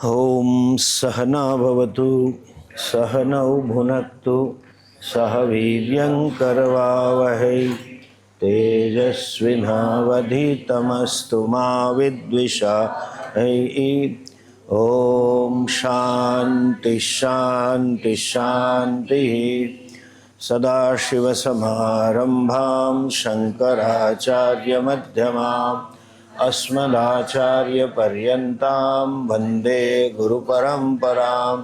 ओम सहना भवतु सहनौ भुनक्तु सह वीर्यं करवावहै तेजस्विनावधीतमस्तु मा विद्विषावहै। ओम शांति शांति शांति। सदाशिवसमारंभां शंकराचार्यमध्यमाम् अस्मदाचार्यपर्यन्तां वन्दे गुरुपरम्परां।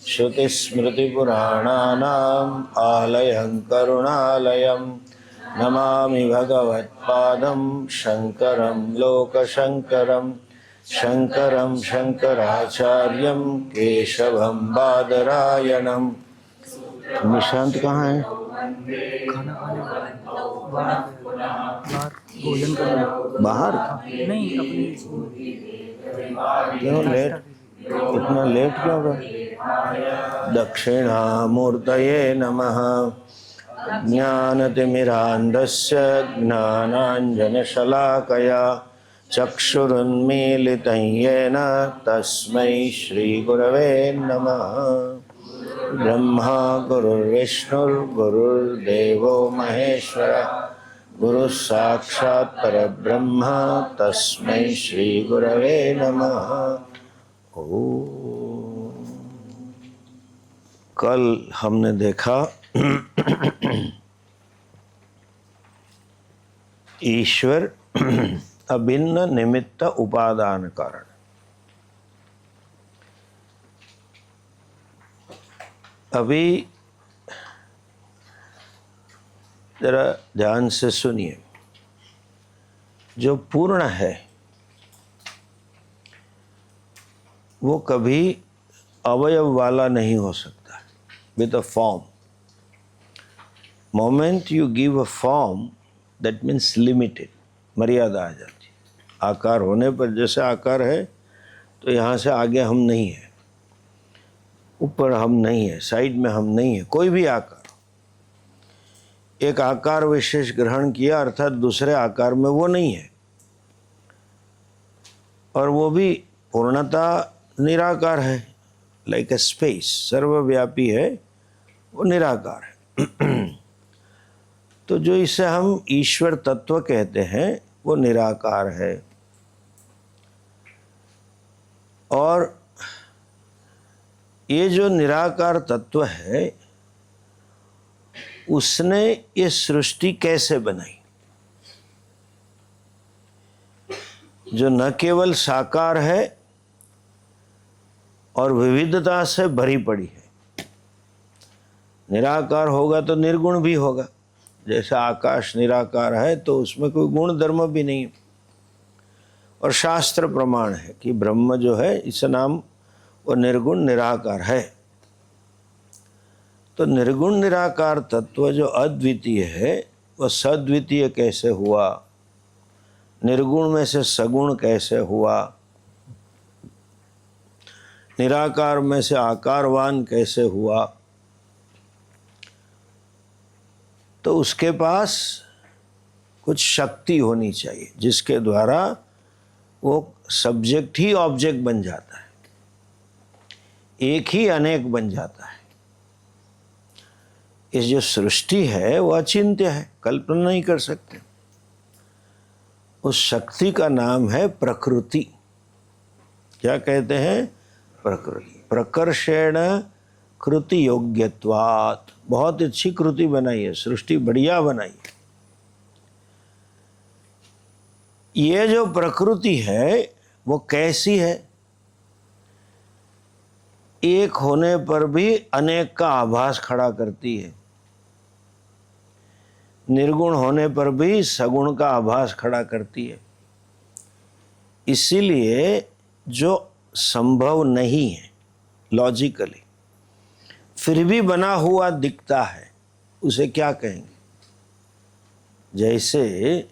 श्रुतिस्मृतिपुराणानाम् आलयं करुणालयं नमामि भगवत्पादं शङ्करं लोकशङ्करं। शङ्करं शङ्कराचार्यं केशवं बादरायणं। निशांत कहाँ है? खाना खाने बाहर भोजन करने बाहर? नहीं, अपने क्यों लेट? इतना लेट क्यों हुआ? दक्षिणामूर्तये नमः। ज्ञानतिमिरान्धस्य ज्ञानाञ्जनशलाकया चक्षुरुन्मीलितं येन तस्मै श्रीगुरवे नमः। ब्रह्मा गुरुर्विष्णुर्गुरुर्देवो महेश्वरः गुरुः साक्षात् परब्रह्म तस्मै श्री गुरवे नमः। ओम। कल हमने देखा ईश्वर अभिन्न निमित्त उपादान कारण। अभी जरा ध्यान से सुनिए। जो पूर्ण है वो कभी अवयव वाला नहीं हो सकता with a form. Moment you give a form that means limited, मर्यादा आ जाती है। आकार होने पर जैसे आकार है तो यहाँ से आगे हम नहीं है, ऊपर हम नहीं है, साइड में हम नहीं है, कोई भी आकार। एक आकार विशेष ग्रहण किया अर्थात दूसरे आकार में वो नहीं है, और वो भी पूर्णता निराकार है। लाइक ए स्पेस, सर्वव्यापी है, वो निराकार है। तो जो इसे हम ईश्वर तत्व कहते हैं वो निराकार है। और ये जो निराकार तत्व है उसने ये सृष्टि कैसे बनाई, जो न केवल साकार है और विविधता से भरी पड़ी है। निराकार होगा तो निर्गुण भी होगा। जैसा आकाश निराकार है तो उसमें कोई गुण धर्म भी नहीं है। और शास्त्र प्रमाण है कि ब्रह्म जो है इस नाम वो निर्गुण निराकार है। तो निर्गुण निराकार तत्व जो अद्वितीय है वह सद्वितीय कैसे हुआ, निर्गुण में से सगुण कैसे हुआ, निराकार में से आकारवान कैसे हुआ। तो उसके पास कुछ शक्ति होनी चाहिए जिसके द्वारा वो सब्जेक्ट ही ऑब्जेक्ट बन जाता है, एक ही अनेक बन जाता है। इस जो सृष्टि है वो अचिंत्य है, कल्पना नहीं कर सकते। उस शक्ति का नाम है प्रकृति। क्या कहते हैं? प्रकृति। प्रकर्षेण कृति योग्यत्वात्। बहुत अच्छी कृति बनाई है, सृष्टि बढ़िया बनाई है। ये जो प्रकृति है वो कैसी है? एक होने पर भी अनेक का आभास खड़ा करती है, निर्गुण होने पर भी सगुण का आभास खड़ा करती है। इसीलिए जो संभव नहीं है लॉजिकली फिर भी बना हुआ दिखता है उसे क्या कहेंगे? जैसे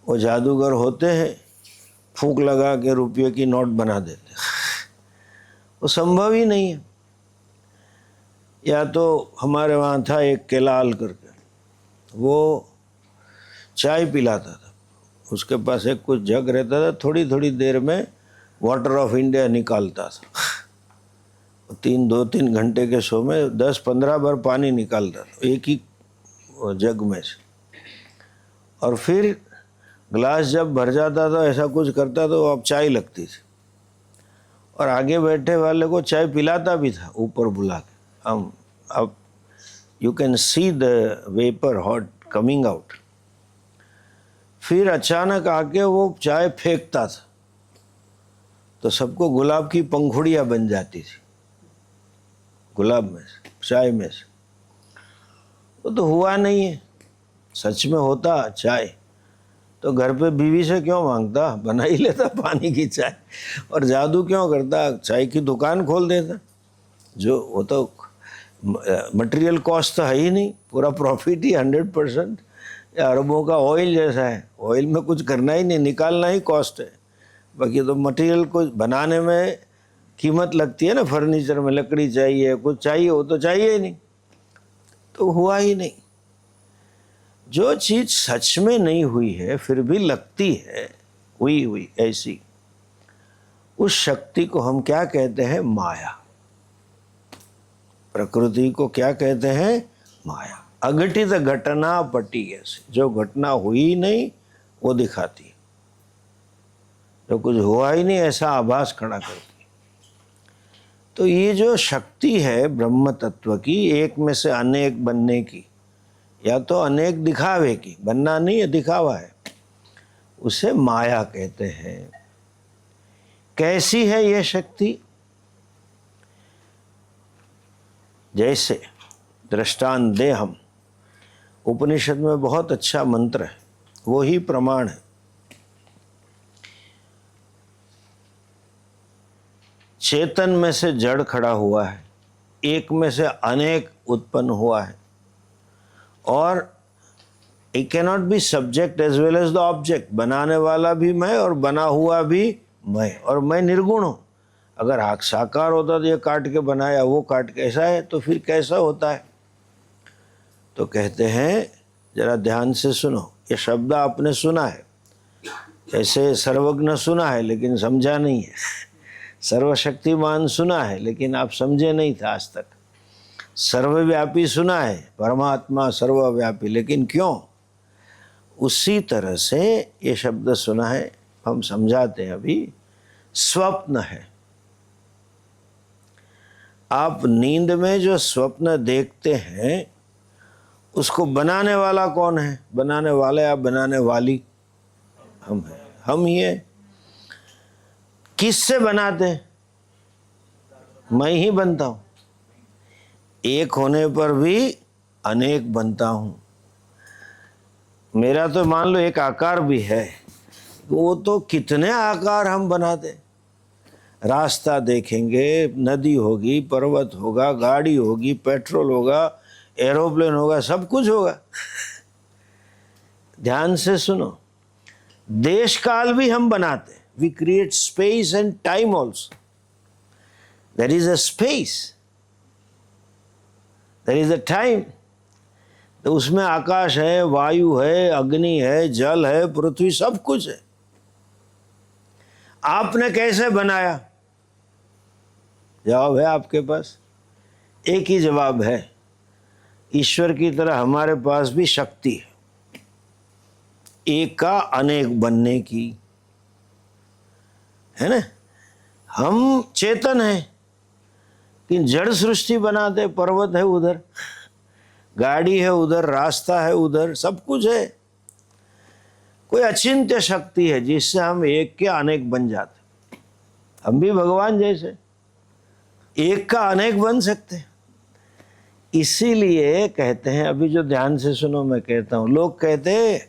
वो जादूगर होते हैं, फूंक लगा के रुपये की नोट बना देते हैं, वो संभव ही नहीं है। या तो हमारे वहाँ था एक केलाल करके, वो चाय पिलाता था, उसके पास एक कुछ जग रहता था, थोड़ी थोड़ी देर में वाटर ऑफ इंडिया निकालता था। 2-3 घंटे के शो में 10-15 बार पानी निकालता था एक ही जग में से। और फिर ग्लास जब भर जाता था ऐसा कुछ करता तो अब चाय लगती थी, और आगे बैठे वाले को चाय पिलाता भी था ऊपर बुला के। हम अब you can see the vapour hot coming out. फिर अचानक आके वो चाय फेंकता था तो सबको गुलाब की पंखुड़ियाँ बन जाती थी गुलाब में से, चाय में से। वो तो हुआ नहीं है। सच में होता चाय तो घर पे बीवी से क्यों मांगता, बना ही लेता पानी की चाय। और जादू क्यों करता, चाय की दुकान खोल देता। जो वो तो मटेरियल कॉस्ट तो है ही नहीं, पूरा प्रॉफिट ही 100%। अरबों का ऑयल जैसा है, ऑयल में कुछ करना ही नहीं, निकालना ही कॉस्ट है। बाकी तो मटेरियल को बनाने में कीमत लगती है ना, फर्नीचर में लकड़ी चाहिए, कुछ चाहिए, वो तो चाहिए ही नहीं। तो हुआ ही नहीं। जो चीज़ सच में नहीं हुई है फिर भी लगती है हुई ऐसी, उस शक्ति को हम क्या कहते हैं, माया। प्रकृति को क्या कहते हैं, माया। अघटित घटना पटी, ऐसे जो घटना हुई नहीं वो दिखाती है, जो कुछ हुआ ही नहीं ऐसा आभास खड़ा करती है। तो ये जो शक्ति है ब्रह्म तत्व की, एक में से अनेक बनने की, या तो अनेक दिखावे की, बनना नहीं है दिखावा है, उसे माया कहते हैं। कैसी है ये शक्ति? जैसे दृष्टांत दे हम, उपनिषद में बहुत अच्छा मंत्र है, वो ही प्रमाण है। चेतन में से जड़ खड़ा हुआ है, एक में से अनेक उत्पन्न हुआ है, और it cannot be subject as well as the object. बनाने वाला भी मैं और बना हुआ भी मैं, और मैं निर्गुण हूँ। अगर साकार होता तो ये काट के बनाया, वो काट के, ऐसा है तो फिर कैसा होता है? तो कहते हैं, जरा ध्यान से सुनो, ये शब्द आपने सुना है, ऐसे सर्वज्ञ सुना है लेकिन समझा नहीं है, सर्वशक्तिमान सुना है लेकिन आप समझे नहीं थे आज तक, सर्वव्यापी सुना है, परमात्मा सर्वव्यापी, लेकिन क्यों? उसी तरह से ये शब्द सुना है, हम समझाते हैं अभी। स्वप्न है। आप नींद में जो स्वप्न देखते हैं उसको बनाने वाला कौन है? बनाने वाला या बनाने वाली हम हैं, हम ही है। किससे बनाते हैं? मैं ही बनता हूं। एक होने पर भी अनेक बनता हूं। मेरा तो मान लो एक आकार भी है, वो तो कितने आकार हम बनाते। रास्ता देखेंगे, नदी होगी, पर्वत होगा, गाड़ी होगी, पेट्रोल होगा, एरोप्लेन होगा, सब कुछ होगा। ध्यान से सुनो, देश काल भी हम बनाते। We create space and time also. There is a space, there is a time. तो उसमें आकाश है, वायु है, अग्नि है, जल है, पृथ्वी, सब कुछ है। आपने कैसे बनाया? जवाब है आपके पास, एक ही जवाब है। ईश्वर की तरह हमारे पास भी शक्ति है, एक का अनेक बनने की, है ना। हम चेतन हैं कि जड़ सृष्टि बनाते। पर्वत है उधर, गाड़ी है उधर, रास्ता है उधर, सब कुछ है। कोई अचिंत्य शक्ति है जिससे हम एक के अनेक बन जाते। हम भी भगवान जैसे एक का अनेक बन सकते हैं। इसीलिए कहते हैं, अभी जो ध्यान से सुनो मैं कहता हूं, लोग कहते हैं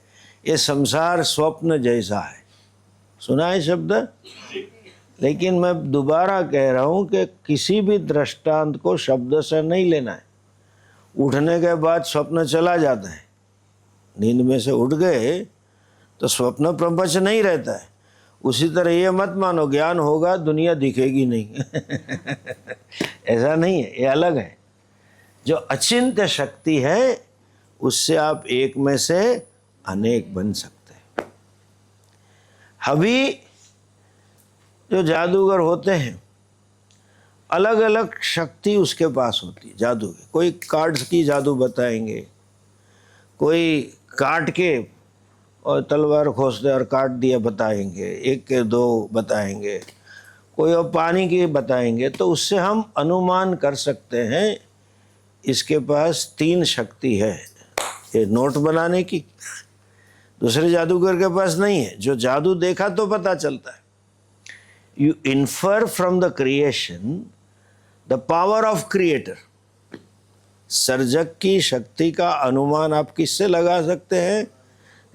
ये संसार स्वप्न जैसा है। सुना है शब्द? लेकिन मैं दोबारा कह रहा हूं कि किसी भी दृष्टांत को शब्द से नहीं लेना है। उठने के बाद स्वप्न चला जाता है, नींद में से उठ गए तो स्वप्न प्रपंच नहीं रहता है। उसी तरह ये मत मानो ज्ञान होगा दुनिया दिखेगी नहीं ऐसा नहीं है, ये अलग है। जो अचिंत्य शक्ति है उससे आप एक में से अनेक बन सकते हैं। अभी जो जादूगर होते हैं अलग अलग शक्ति उसके पास होती है जादू की। कोई कार्ड्स की जादू बताएंगे, कोई काट के और तलवार खोसते और काट दिया बताएंगे, एक के दो बताएंगे, कोई और पानी की बताएंगे। तो उससे हम अनुमान कर सकते हैं इसके पास 3 शक्ति है। ये नोट बनाने की दूसरे जादूगर के पास नहीं है। जो जादू देखा तो पता चलता है। You infer from the creation the power of creator. सर्जक की शक्ति का अनुमान आप किससे लगा सकते हैं?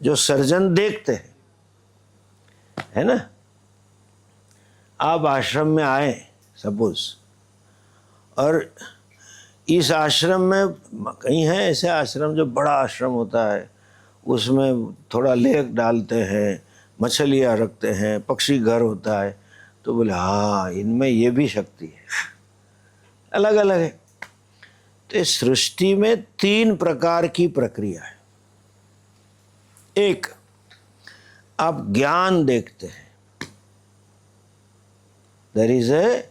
जो सर्जन देखते हैं, है ना। आप आश्रम में आए सपोज, और इस आश्रम में कहीं है ऐसे आश्रम जो बड़ा आश्रम होता है, उसमें थोड़ा लेक डालते हैं, मछलियाँ रखते हैं, पक्षी घर होता है, तो बोले हाँ इनमें ये भी शक्ति है, अलग अलग है। तो इस सृष्टि में 3 प्रकार की प्रक्रिया है। एक, आप ज्ञान देखते हैं, there is a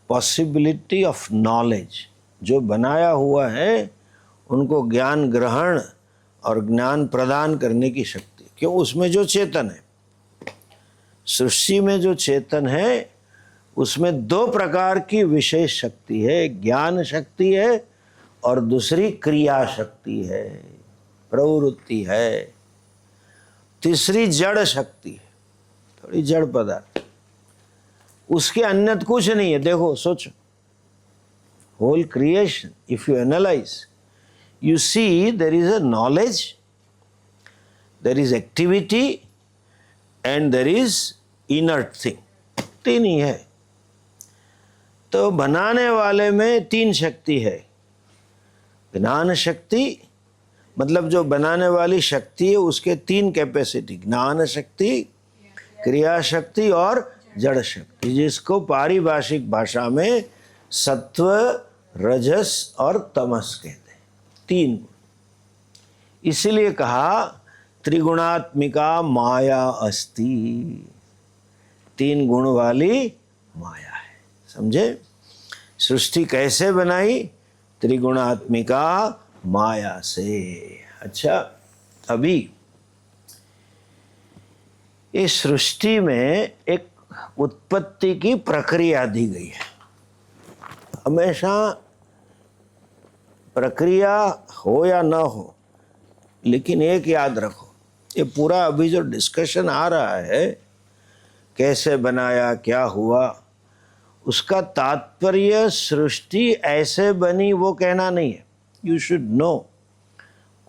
possibility of knowledge. जो बनाया हुआ है उनको ज्ञान ग्रहण और ज्ञान प्रदान करने की शक्ति, क्यों? उसमें जो चेतन है, सृष्टि में जो चेतन है उसमें 2 प्रकार की विशेष शक्ति है। ज्ञान शक्ति है और दूसरी क्रिया शक्ति है, प्रवृत्ति है। तीसरी जड़ शक्ति है, थोड़ी जड़ पदार्थ, उसके अन्यत कुछ नहीं है। देखो सोचो, whole creation if you analyse, you see there is a knowledge, there is activity and there is inert thing। 3 ही है। तो बनाने वाले में 3 शक्ति है। ज्ञान शक्ति मतलब जो बनाने वाली शक्ति है उसके 3 कैपेसिटी, ज्ञान शक्ति, क्रिया शक्ति और जड़ शक्ति, जिसको पारिभाषिक भाषा में सत्व, रजस और तमस कहते हैं। 3 गुण। इसीलिए कहा त्रिगुणात्मिका माया अस्ति, 3 गुण वाली माया है। समझे? सृष्टि कैसे बनाई? त्रिगुणात्मिका माया से। अच्छा, अभी इस सृष्टि में एक उत्पत्ति की प्रक्रिया दी गई है। हमेशा प्रक्रिया हो या ना हो, लेकिन एक याद रखो, ये पूरा अभी जो डिस्कशन आ रहा है कैसे बनाया, क्या हुआ, उसका तात्पर्य सृष्टि ऐसे बनी वो कहना नहीं है। You should know.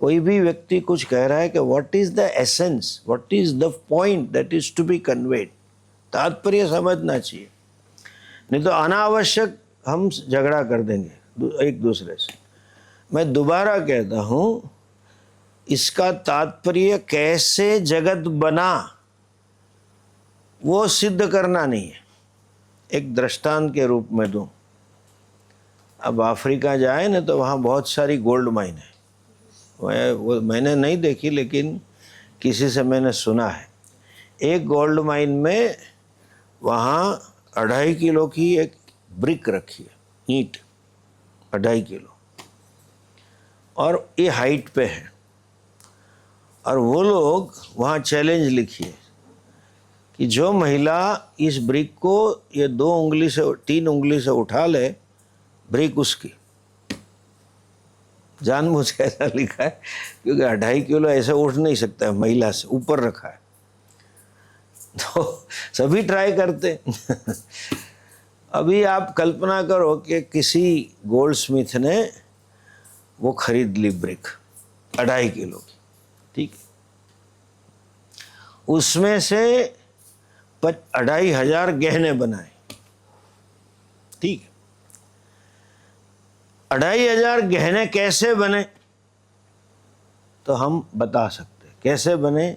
कोई भी व्यक्ति कुछ कह रहा है कि what is the essence, what is the point that is to be conveyed, तात्पर्य समझना चाहिए, नहीं तो अनावश्यक हम झगड़ा कर देंगे एक दूसरे से। मैं दोबारा कहता हूँ, इसका तात्पर्य कैसे जगत बना वो सिद्ध करना नहीं है। एक दृष्टांत के रूप में दूं, अब अफ्रीका जाए ना तो वहाँ बहुत सारी गोल्ड माइन है। वो मैंने नहीं देखी, लेकिन किसी से मैंने सुना है। एक गोल्ड माइन में वहाँ 2.5 किलो की एक ब्रिक रखी है, ईंट 2.5 किलो, और ये हाइट पे है। और वो लोग वहाँ चैलेंज लिखी है कि जो महिला इस ब्रिक को ये 2 उंगली से 3 उंगली से उठा ले, ब्रिक उसकी। जानबूझ के ऐसा लिखा है क्योंकि 2.5 किलो ऐसे उठ नहीं सकता है, महिला से ऊपर रखा है, तो सभी ट्राई करते। अभी आप कल्पना करो कि किसी गोल्ड स्मिथ ने वो खरीद ली ब्रिक 2.5 किलो की, ठीक है, उसमें से 2,500 गहने बनाए, ठीक है। 2,500 गहने कैसे बने तो हम बता सकते हैं कैसे बने।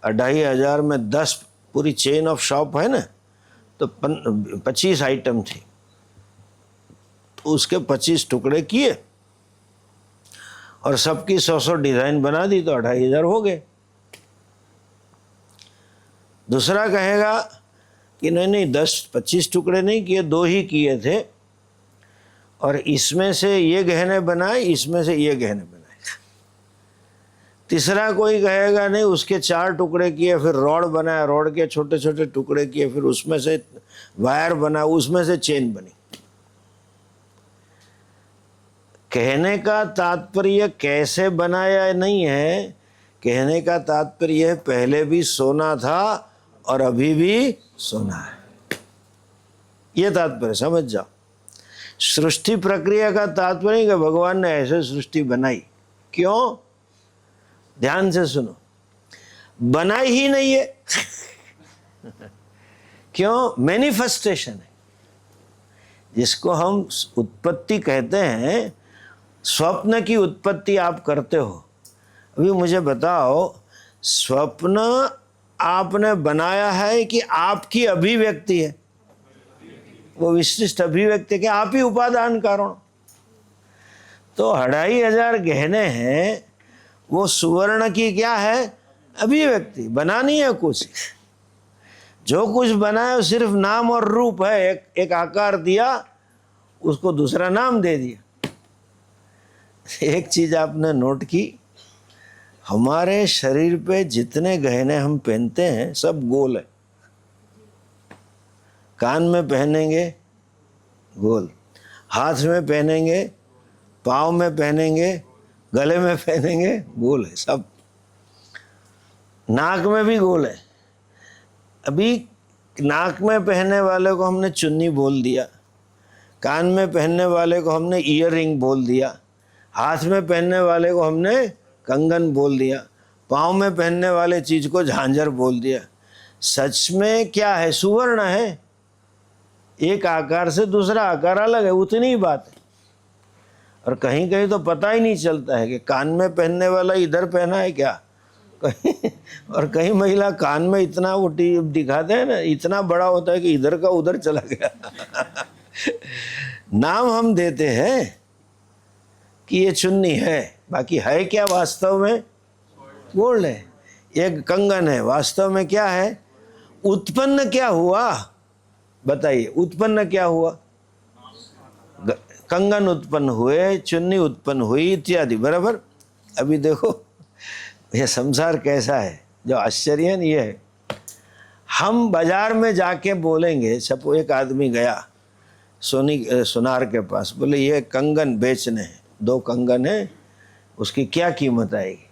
2,500 में 10 पूरी चेन ऑफ शॉप है ना, तो 25 आइटम थी, तो उसके 25 टुकड़े किए और सबकी 100 डिज़ाइन बना दी, तो 2,500 हो गए। दूसरा कहेगा कि नहीं नहीं 10-25 टुकड़े नहीं किए, 2 ही किए थे, और इसमें से ये गहने बनाए, इसमें से ये गहने बनाए। तीसरा कोई कहेगा नहीं, उसके 4 टुकड़े किए, फिर रॉड बनाया, रॉड के छोटे छोटे टुकड़े किए, फिर उसमें से वायर बना, उसमें से चेन बनी। कहने का तात्पर्य कैसे बनाया नहीं है, कहने का तात्पर्य पहले भी सोना था और अभी भी सोना है, ये तात्पर्य समझ जाओ। सृष्टि प्रक्रिया का तात्पर्य कि भगवान ने ऐसे सृष्टि बनाई। क्यों? ध्यान से सुनो, बनाई ही नहीं है। क्यों? मैनिफेस्टेशन है, जिसको हम उत्पत्ति कहते हैं। स्वप्न की उत्पत्ति आप करते हो। अभी मुझे बताओ, स्वप्न आपने बनाया है कि आपकी अभिव्यक्ति है? वो विशिष्ट अभिव्यक्ति के आप ही उपादान कारण। तो 2500 गहने हैं, वो सुवर्ण की क्या है? अभिव्यक्ति। बना नहीं है कुछ, जो कुछ बना है सिर्फ नाम और रूप है। एक आकार दिया, उसको दूसरा नाम दे दिया। एक चीज आपने नोट की, हमारे शरीर पे जितने गहने हम पहनते हैं सब गोल है। कान में पहनेंगे गोल, हाथ में पहनेंगे, पाँव में पहनेंगे, गले में पहनेंगे, गोल है सब। नाक में भी गोल है। अभी नाक में पहनने वाले को हमने चुन्नी बोल दिया, कान में पहनने वाले को हमने ईयर रिंग बोल दिया, हाथ में पहनने वाले को हमने कंगन बोल दिया, पाँव में पहनने वाले चीज को झांझर बोल दिया। सच में क्या है? सुवर्ण है। एक आकार से दूसरा आकार अलग है, उतनी ही बात है। और कहीं कहीं तो पता ही नहीं चलता है कि कान में पहनने वाला इधर पहना है क्या, कहीं और कहीं महिला कान में इतना वो दिखाते हैं ना, इतना बड़ा होता है कि इधर का उधर चला गया। नाम हम देते हैं कि ये चुन्नी है, बाकी है क्या वास्तव में? गोल्ड है। एक कंगन है, वास्तव में क्या है? उत्पन्न क्या हुआ? बताइए, उत्पन्न क्या हुआ? कंगन उत्पन्न हुए, चुन्नी उत्पन्न हुई, इत्यादि। बराबर। अभी देखो ये संसार कैसा है, जो आश्चर्य है ये है। हम बाजार में जाके बोलेंगे, सब एक आदमी गया सुनार के पास, बोले ये कंगन बेचने हैं, 2 कंगन है, उसकी क्या कीमत आएगी?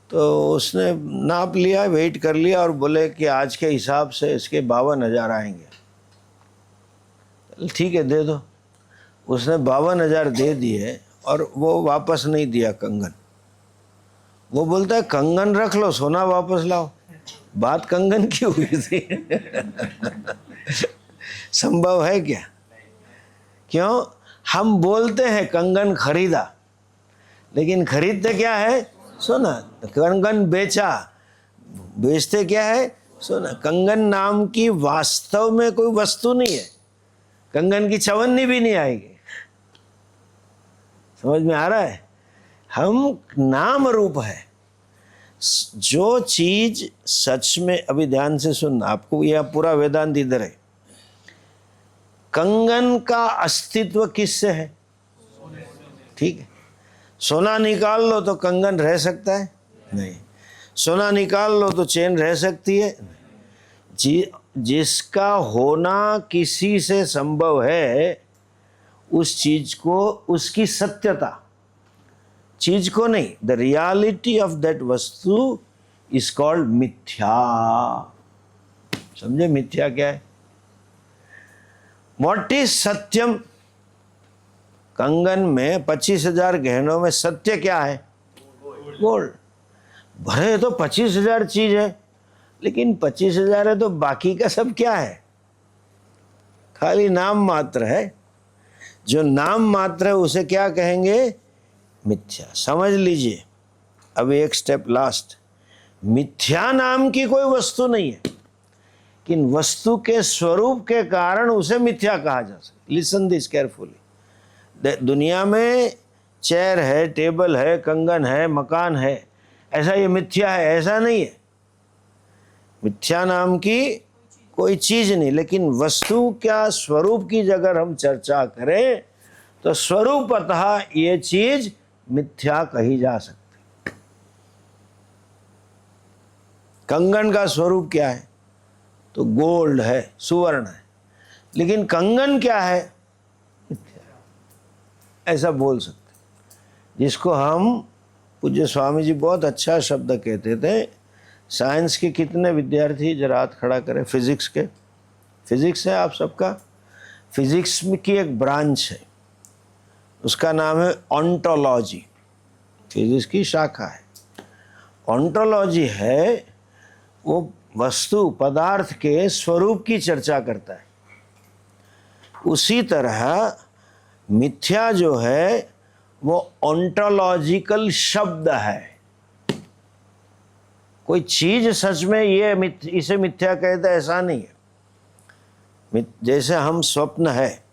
तो उसने नाप लिया, वेट कर लिया और बोले कि आज के हिसाब से इसके 52,000 आएंगे। ठीक है, दे दो। उसने 52,000 दे दिए और वो वापस नहीं दिया कंगन। वो बोलता है कंगन रख लो, सोना वापस लाओ। बात कंगन की हुई थी। संभव है क्या? क्यों? हम बोलते हैं कंगन खरीदा, लेकिन खरीदते क्या है? सोना। कंगन बेचा, बेचते क्या है? सोना। कंगन नाम की वास्तव में कोई वस्तु नहीं है, कंगन की चवन्नी भी नहीं आएगी। समझ में आ रहा है? हम नाम रूप है। जो चीज सच में, अभी ध्यान से सुन, आपको यह पूरा वेदांत इधर है। कंगन का अस्तित्व किससे है? ठीक है। सोना निकाल लो तो कंगन रह सकता है? नहीं। सोना निकाल लो तो चेन रह सकती है? जिसका होना किसी से संभव है, उस चीज को, उसकी सत्यता, चीज को नहीं, द रियलिटी ऑफ दैट वस्तु इज कॉल्ड मिथ्या। समझे मिथ्या क्या है? व्हाट इज सत्यम? कंगन में 25,000 गहनों में सत्य क्या है? गोल्ड। भरे तो 25,000 चीज है, लेकिन 25,000 है तो बाकी का सब क्या है? खाली नाम मात्र है। जो नाम मात्र है उसे क्या कहेंगे? मिथ्या। समझ लीजिए। अब एक स्टेप लास्ट। मिथ्या नाम की कोई वस्तु नहीं है, लेकिन वस्तु के स्वरूप के कारण उसे मिथ्या कहा जा सकता। Listen this carefully. दुनिया में चेयर है, टेबल है, कंगन है, मकान है, ऐसा ये मिथ्या है? ऐसा नहीं है। मिथ्या नाम की कोई चीज नहीं, लेकिन वस्तु क्या स्वरूप की अगर हम चर्चा करें तो स्वरूपतः ये चीज मिथ्या कही जा सकती। कंगन का स्वरूप क्या है? तो गोल्ड है, सुवर्ण है, लेकिन कंगन क्या है? मिथ्या। ऐसा बोल सकते। जिसको हम, पूज्य स्वामी जी बहुत अच्छा शब्द कहते थे। साइंस के कितने विद्यार्थी जरा हाथ खड़ा करें? फिजिक्स के? फिजिक्स है आप सबका? फिजिक्स में की एक ब्रांच है, उसका नाम है ऑन्टोलॉजी। फिजिक्स की शाखा है, ऑन्टोलॉजी है। वो वस्तु पदार्थ के स्वरूप की चर्चा करता है। उसी तरह मिथ्या जो है वो ऑन्टोलॉजिकल शब्द है। कोई चीज सच में ये इसे मिथ्या कहता है ऐसा नहीं है। जैसे हम स्वप्न है,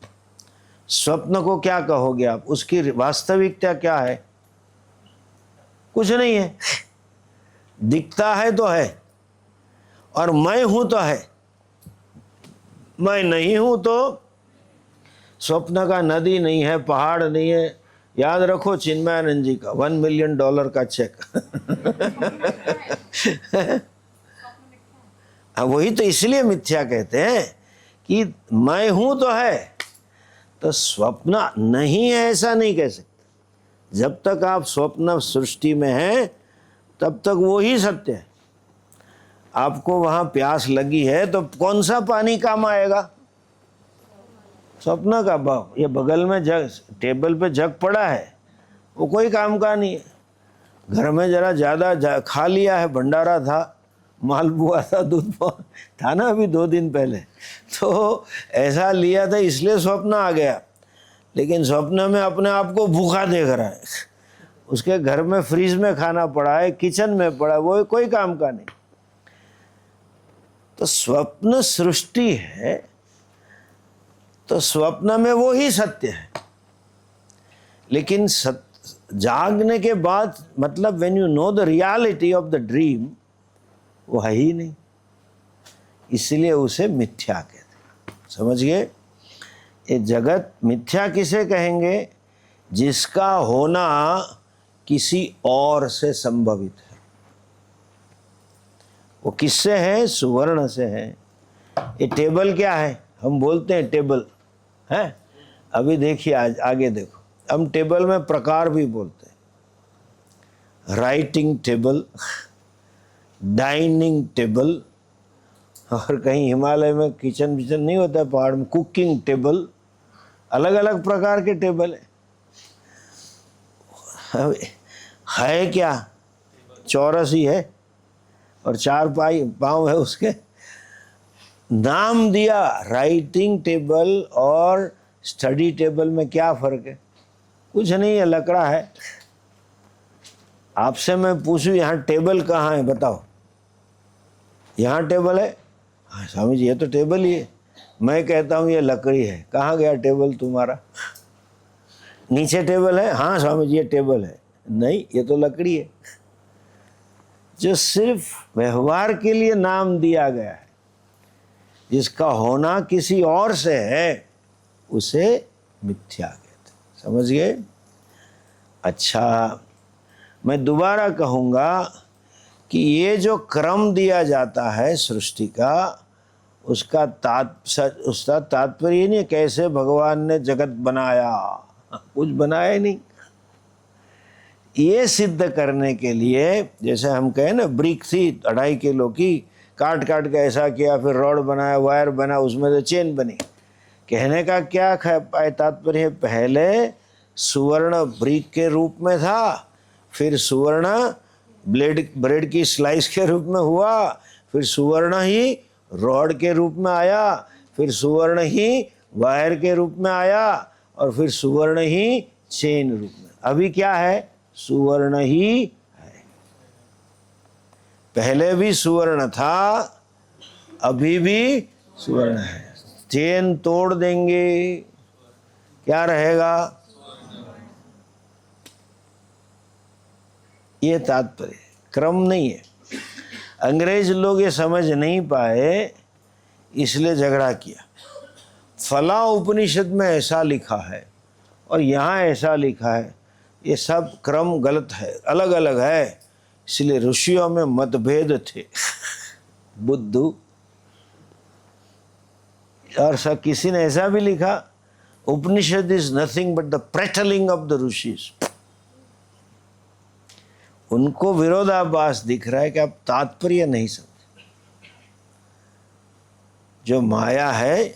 स्वप्न को क्या कहोगे आप? उसकी वास्तविकता क्या है? कुछ नहीं है, दिखता है तो है, और मैं हूं तो है, मैं नहीं हूं तो स्वप्न का नदी नहीं है, पहाड़ नहीं है। याद रखो चिन्मयानंद जी का $1 मिलियन का चेक। वही तो इसलिए मिथ्या कहते हैं कि मैं हूं तो है, तो स्वप्न नहीं है ऐसा नहीं कह सकते। जब तक आप स्वप्न सृष्टि में हैं तब तक वो ही सत्य है। आपको वहां प्यास लगी है तो कौन सा पानी काम आएगा? स्वप्न का भाव। ये बगल में जग, टेबल पे जग पड़ा है, वो कोई काम का नहीं है। घर में जरा ज़्यादा खा लिया है, भंडारा था, मालपुआ था, दूध था ना अभी 2 दिन पहले, तो ऐसा लिया था इसलिए स्वप्न आ गया। लेकिन स्वप्न में अपने आप को भूखा देख रहा है, उसके घर में फ्रीज में खाना पड़ा है, किचन में पड़ा है, वो कोई काम का नहीं। तो स्वप्न सृष्टि है, तो स्वप्न में वो ही सत्य है। लेकिन जागने के बाद, मतलब when you know the reality of the dream, वो है ही नहीं, इसलिए उसे मिथ्या कहते हैं। समझ गए? ये जगत मिथ्या किसे कहेंगे? जिसका होना किसी और से संभवित है। वो किससे है? सुवर्ण से है। ये टेबल क्या है? हम बोलते हैं टेबल है। अभी देखिए आगे देखो, हम टेबल में प्रकार भी बोलते हैं। राइटिंग टेबल, डाइनिंग टेबल, और कहीं हिमालय में किचन विचन नहीं होता है, पहाड़ में कुकिंग टेबल, अलग अलग प्रकार के टेबल है क्या? चौरस ही है और 4 पाँव है उसके। नाम दिया राइटिंग टेबल और स्टडी टेबल में क्या फ़र्क है? कुछ नहीं है, लकड़ा है। आपसे मैं पूछूं यहाँ टेबल कहाँ है बताओ? यहाँ टेबल है? हाँ स्वामी जी ये तो टेबल ही है। मैं कहता हूँ ये लकड़ी है, कहाँ गया टेबल तुम्हारा? नीचे टेबल है? हाँ स्वामी जी ये टेबल है। नहीं, ये तो लकड़ी है। जो सिर्फ व्यवहार के लिए नाम दिया गया है, जिसका होना किसी और से है, उसे मिथ्या कहते हैं। समझ गए? अच्छा, मैं दोबारा कहूँगा कि ये जो क्रम दिया जाता है सृष्टि का, उसका तात्पर्य ये नहीं कैसे भगवान ने जगत बनाया, कुछ बनाया ही नहीं। ये सिद्ध करने के लिए, जैसे हम कहें ना, ब्रिक थी 2.5 किलो की, काट काट के ऐसा किया, फिर रॉड बनाया, वायर बना, उसमें से चेन बनी। कहने का क्या तात्पर्य? पहले सुवर्ण ब्रिक के रूप में था, फिर सुवर्ण ब्रेड की स्लाइस के रूप में हुआ, फिर सुवर्ण ही रॉड के रूप में आया, फिर सुवर्ण ही वायर के रूप में आया, और फिर सुवर्ण ही चेन रूप में। अभी क्या है? सुवर्ण ही है। पहले भी सुवर्ण था, अभी भी सुवर्ण है। चेन तोड़ देंगे, क्या रहेगा? ये तात्पर्य, क्रम नहीं है। अंग्रेज लोग ये समझ नहीं पाए, इसलिए झगड़ा किया। फला उपनिषद में ऐसा लिखा है और यहाँ ऐसा लिखा है, ये सब क्रम गलत है, अलग अलग है। इसलिए ऋषियों में मतभेद थे। बुद्धू और सब किसी ने ऐसा भी लिखा, Upanishad is nothing but the prattling of the rishis. उनको विरोधाभास दिख रहा है कि आप तात्पर्य नहीं समझे। जो माया है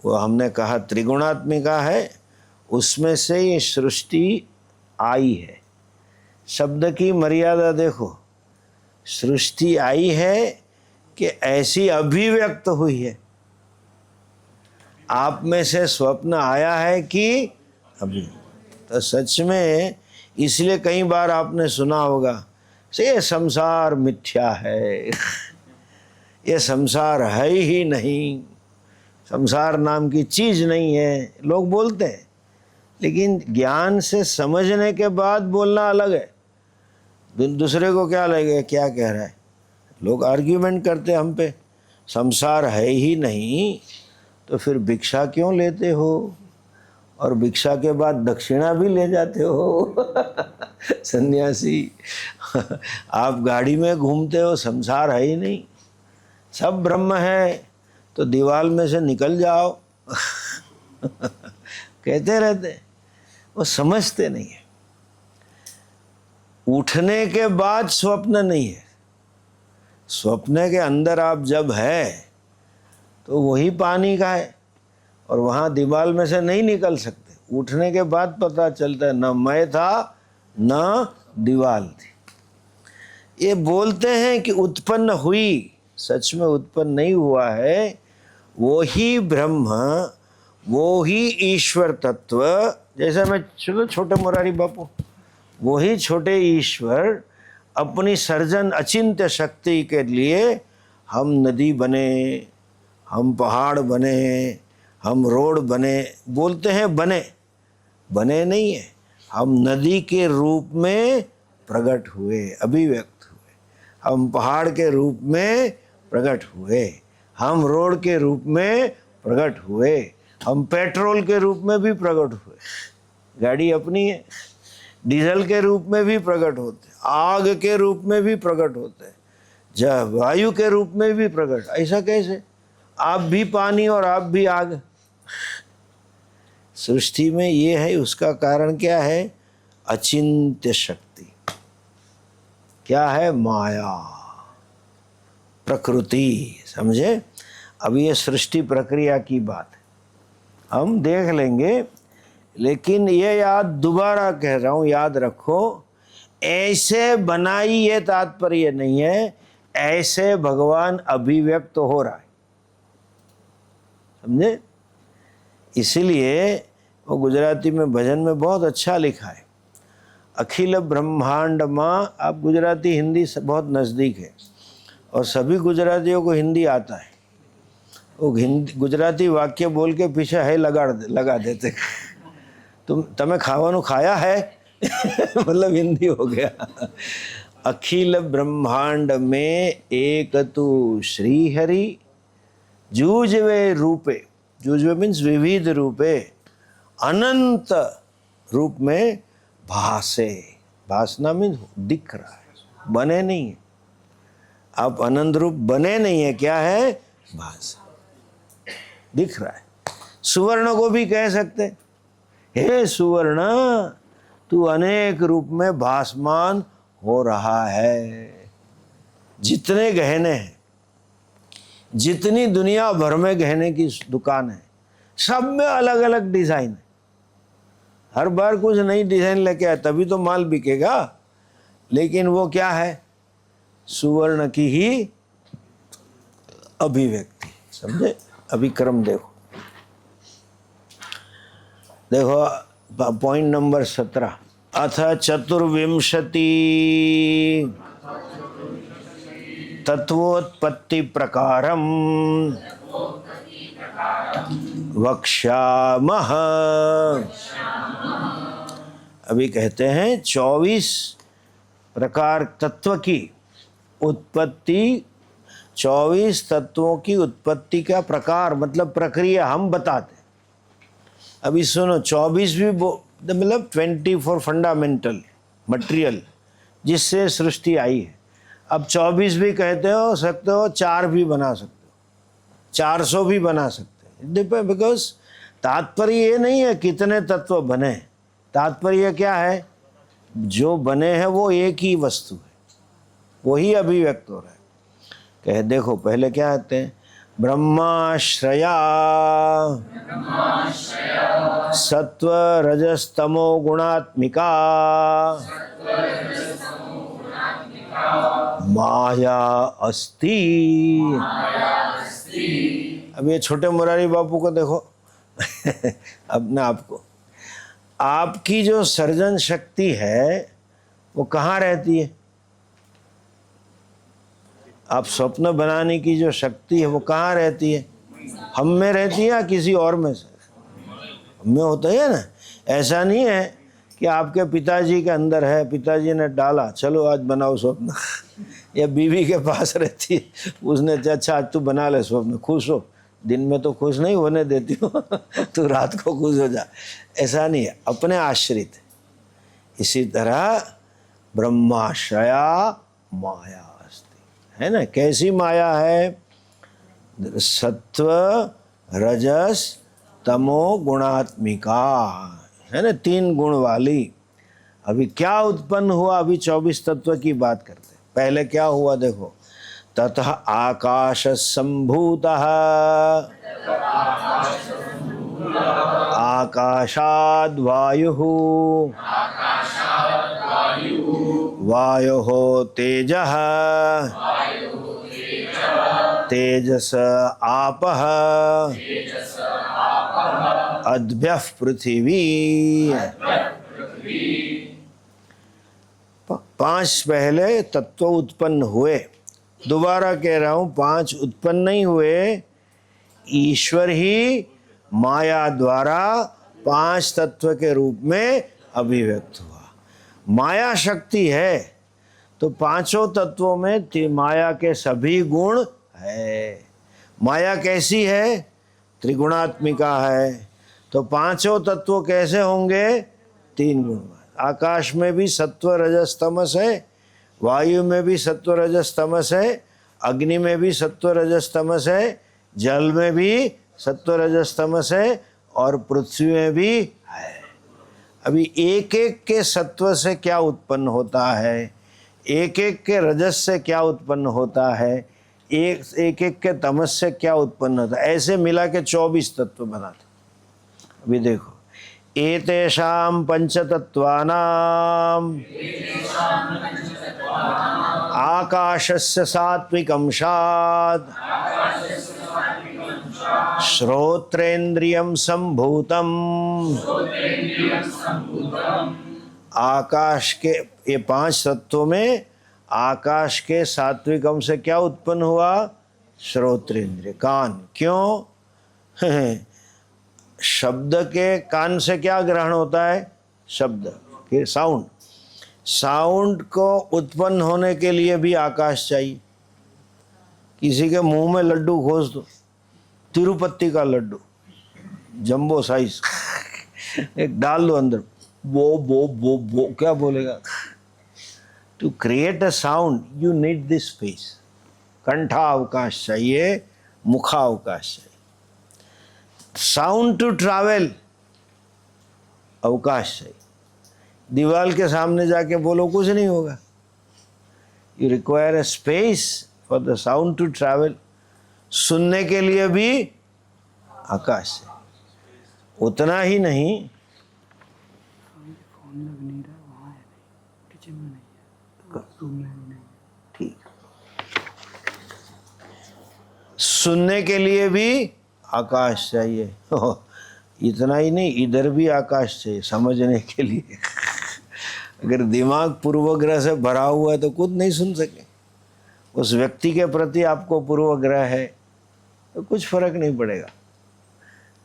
वो हमने कहा त्रिगुणात्मिका है, उसमें से ये सृष्टि आई है। शब्द की मर्यादा देखो, सृष्टि आई है कि ऐसी अभिव्यक्त हुई है। आप में से स्वप्न आया है कि अभी? तो सच में इसलिए कई बार आपने सुना होगा ये संसार मिथ्या है, ये संसार है ही नहीं, संसार नाम की चीज नहीं है, लोग बोलते हैं। लेकिन ज्ञान से समझने के बाद बोलना अलग है। दूसरे को क्या लगेगा, क्या कह रहा है। लोग आर्ग्यूमेंट करते हम पे, संसार है ही नहीं तो फिर भिक्षा क्यों लेते हो, और भिक्षा के बाद दक्षिणा भी ले जाते हो। सन्यासी आप गाड़ी में घूमते हो, संसार है ही नहीं, सब ब्रह्म है, तो दीवार में से निकल जाओ। कहते रहते, वो समझते नहीं है। उठने के बाद स्वप्न नहीं है, स्वप्न के अंदर आप जब है तो वही पानी का है और वहाँ दीवार में से नहीं निकल सकते। उठने के बाद पता चलता है न मैं था न दीवार थी। ये बोलते हैं कि उत्पन्न हुई, सच में उत्पन्न नहीं हुआ है। वो ही ब्रह्म, वो ही ईश्वर तत्व। जैसे मैं चलो छोटे मुरारी बापू, वही छोटे ईश्वर अपनी सर्जन अचिंत्य शक्ति के लिए हम नदी बने, हम पहाड़ बने, हम रोड बने। बोलते हैं बने, बने नहीं है। हम नदी के रूप में प्रकट हुए, अभिव्यक्त हुए। हम पहाड़ के रूप में प्रकट हुए, हम रोड के रूप में प्रकट हुए, हम पेट्रोल के रूप में भी प्रकट हुए। गाड़ी अपनी है, डीजल के रूप में भी प्रकट होते, आग के रूप में भी प्रकट होते, जब वायु के रूप में भी प्रकट। ऐसा कैसे? आप भी पानी और आप भी आग। सृष्टि में ये है, उसका कारण क्या है? अचिंत्य शक्ति। क्या है? माया, प्रकृति। समझे? अब ये सृष्टि प्रक्रिया की बात है, हम देख लेंगे। लेकिन ये याद दोबारा कह रहा हूँ, याद रखो, ऐसे बनाई ये तात्पर्य नहीं है, ऐसे भगवान अभिव्यक्त हो रहा है। समझे? इसलिए वो गुजराती में भजन में बहुत अच्छा लिखा है, अखिल ब्रह्मांड माँ। आप गुजराती हिंदी से बहुत नज़दीक है और सभी गुजरातियों को हिंदी आता है। वो हिंदी गुजराती वाक्य बोल के पीछे है लगा देते। તમે ખાવાનું ખાયા है? मतलब हिंदी हो गया। अखिल ब्रह्मांड में एक तू श्री हरि, जूझवे रूपे, जूझवे मीन्स विविध रूपे, अनंत रूप में भासे। भासना मीन्स दिख रहा है, बने नहीं है। आप अनंत रूप बने नहीं है, क्या है? भास, दिख रहा है। सुवर्ण को भी कह सकते, हे सुवर्ण तू अनेक रूप में भासमान हो रहा है। जितने गहने हैं, जितनी दुनिया भर में गहने की दुकान है, सब में अलग अलग डिजाइन है। हर बार कुछ नई डिजाइन लेके आए तभी तो माल बिकेगा। लेकिन वो क्या है? सुवर्ण की ही अभिव्यक्ति। समझे? अभी क्रम देखो, देखो पॉइंट नंबर 17। अथ चतुर्विंशति तत्वोत्पत्ति प्रकारम वक्ष्यामः। अभी कहते हैं 24 प्रकार तत्व की उत्पत्ति 24 तत्वों की उत्पत्ति का प्रकार मतलब प्रक्रिया हम बताते। अभी सुनो, 24 भी मतलब 24 फंडामेंटल मटेरियल जिससे सृष्टि आई है। अब 24 भी कहते हो सकते हो, 4 भी बना सकते हो, 400 भी बना सकते हो, बिकॉज तात्पर्य ये नहीं है कितने तत्व बने, तात्पर्य क्या है, जो बने हैं वो एक ही वस्तु है, वही अभिव्यक्त हो रहा है। कहे देखो पहले क्या आते हैं, ब्रह्माश्रया सत्व रजस तमो गुणात्मिका माया अस्ति। अब ये छोटे मुरारी बापू को देखो अपने आपको, आपकी जो सर्जन शक्ति है वो कहाँ रहती है? आप स्वप्न बनाने की जो शक्ति है वो कहाँ रहती है? हम में रहती है या किसी और में से? हम में होता है ना। ऐसा नहीं है कि आपके पिताजी के अंदर है, पिताजी ने डाला चलो आज बनाओ स्वप्न या बीवी के पास रहती है, उसने अच्छा आज तू बना ले स्वप्न, खुश हो। दिन में तो खुश नहीं होने देती हो तू रात को खुश हो जा, ऐसा नहीं है, अपने आश्रित। इसी तरह ब्रह्माश्रया माया अस्ति, है ना। कैसी माया है? सत्व रजस तमो गुणात्मिका, है ना, 3 गुण वाली। अभी क्या उत्पन्न हुआ? अभी 24 तत्व की बात करते हैं। पहले क्या हुआ देखो, ततः आकाश संभूतः आकाशाद् वायुः वायोः तेजः तेजस आपः अद्भ्यः पृथिवी। 5 पहले तत्व उत्पन्न हुए। दोबारा कह रहा हूँ, 5 उत्पन्न नहीं हुए, ईश्वर ही माया द्वारा 5 तत्व के रूप में अभिव्यक्त हुआ। माया शक्ति है तो 5 तत्वों में माया के सभी गुण है। माया कैसी है? त्रिगुणात्मिका है। तो 5 तत्व कैसे होंगे? 3 गुण। आकाश में भी सत्व रजस तमस है, वायु में भी सत्व रजस तमस है, अग्नि में भी सत्व रजस तमस है, जल में भी सत्व रजस तमस है, और पृथ्वी में भी है। अभी एक एक के सत्व से क्या उत्पन्न होता है, एक एक के रजस से क्या उत्पन्न होता है, एक एक के तमस से क्या उत्पन्न होता है, ऐसे मिला के 24 तत्व बनाते। अभी देखो, एतेषां पंचतत्वानां आकाशस्य सात्विकंशात् श्रोत्रेन्द्रियं संभूतम्। आकाश के ये 5 तत्वों में आकाश के सात्विक अंश से क्या उत्पन्न हुआ? श्रोत्रेंद्रिय, कान। क्यों? शब्द के कान से क्या ग्रहण होता है? शब्द के साउंड। साउंड को उत्पन्न होने के लिए भी आकाश चाहिए। किसी के मुंह में लड्डू घोष दो, तिरुपति का लड्डू जंबो साइज एक डाल दो अंदर, वो बो बो बो क्या बोलेगा? To create a sound you need this space. कंठा अवकाश चाहिए, मुखा अवकाश चाहिए। साउंड टू ट्रैवल अवकाश चाहिए। दीवार के सामने जाके बोलो कुछ नहीं होगा। You require a space for the sound to travel. सुनने के लिए भी आकाश है। उतना ही नहीं, फोन लग नहीं रहा, वहाँ है नहीं, किचन में नहीं है, रूम में भी नहीं। ठीक, सुनने के लिए भी आकाश चाहिए। इतना ही नहीं, इधर भी आकाश चाहिए समझने के लिए। अगर दिमाग पूर्वग्रह से भरा हुआ है तो कुछ नहीं सुन सके। उस व्यक्ति के प्रति आपको पूर्वग्रह है तो कुछ फर्क नहीं पड़ेगा।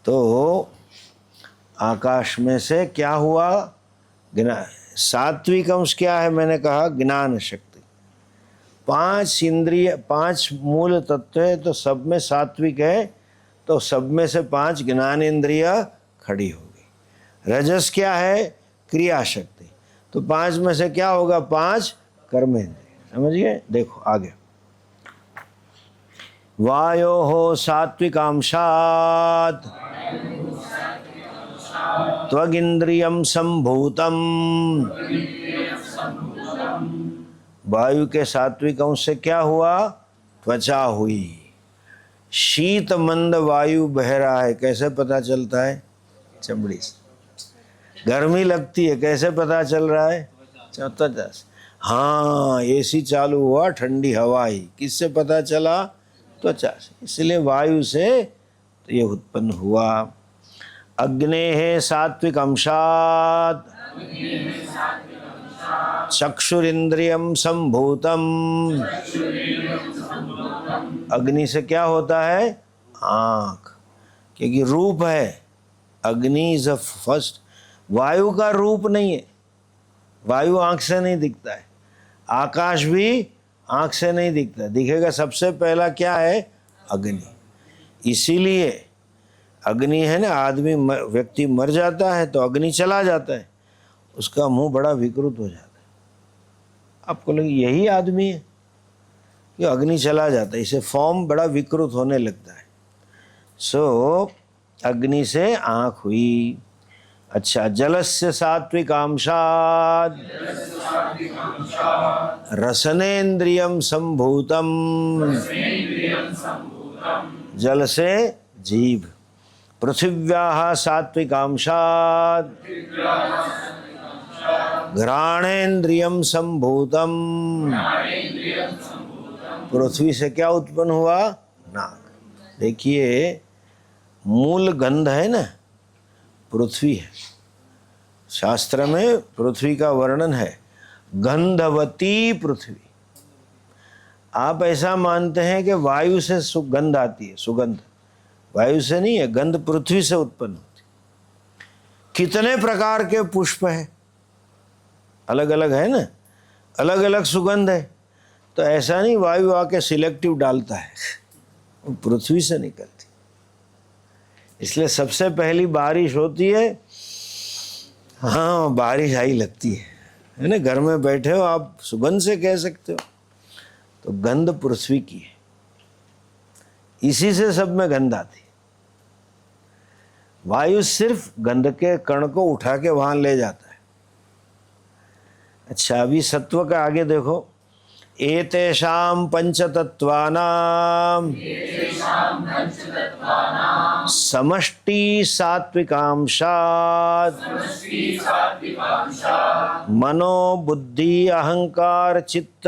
तो आकाश में से क्या हुआ? सात्विक अंश क्या है? मैंने कहा ज्ञान शक्ति। 5 इंद्रिय, 5 मूल तत्व है, तो सब में सात्विक है, तो सब में से 5 ज्ञान इंद्रिय खड़ी हो गई। रजस क्या है? क्रिया शक्ति। तो 5 में से क्या होगा? 5 कर्मेंद्रिय। समझ गए? देखो आगे, वायोः सात्विकांशात् त्वगिंद्रियं संभूतम्। वायु के सात्विक अंश से क्या हुआ? त्वचा हुई। शीत मंद वायु बह रहा है, कैसे पता चलता है? चमड़ी से। गर्मी लगती है, कैसे पता चल रहा है? त्वचा से। हाँ, एसी चालू हुआ, ठंडी हवा आई, किससे पता चला? त्वचा से। इसलिए वायु से तो ये उत्पन्न हुआ। अग्नेः सात्विक अंशात् चक्षुरिंद्रियम संभूतम। अग्नि से क्या होता है? आँख, क्योंकि रूप है। अग्नि इज अ फर्स्ट। वायु का रूप नहीं है, वायु आँख से नहीं दिखता है, आकाश भी आँख से नहीं दिखता, दिखेगा सबसे पहला क्या है? अग्नि। इसीलिए अग्नि है ना, आदमी व्यक्ति मर जाता है तो अग्नि चला जाता है, उसका मुंह बड़ा विकृत हो जाता है। आपको लगे यही आदमी है कि अग्नि चला जाता है, इसे फॉर्म बड़ा विकृत होने लगता है। सो अग्नि से आँख हुई। अच्छा, जलस्य सात्विकांशात् रसनेन्द्रियम संभूतम। जल से जीभ। पृथिव्याः सात्विकांशात् घ्राणेन्द्रियम संभूतम। पृथ्वी से क्या उत्पन्न हुआ? नाक। देखिए, मूल गंध है ना, पृथ्वी है। शास्त्र में पृथ्वी का वर्णन है, गंधवती पृथ्वी। आप ऐसा मानते हैं कि वायु से सुगंध आती है, सुगंध वायु से नहीं है, गंध पृथ्वी से उत्पन्न होती। कितने प्रकार के पुष्प हैं, अलग अलग है ना, अलग अलग सुगंध है। तो ऐसा नहीं वायु आके सिलेक्टिव डालता है, वो पृथ्वी से निकलती। इसलिए सबसे पहली बारिश होती है, हाँ बारिश आई लगती है ना। घर में बैठे हो आप, सुगंध से कह सकते हो, तो गंध पृथ्वी की है, इसी से सब में गंध आती है। वायु सिर्फ गंध के कण को उठा के वहां ले जाता है। अच्छा, अभी सत्व का आगे देखो, एतेषां पंचतत्वानां समष्टि सात्विकांशात् मनो बुद्धि अहंकार चित्त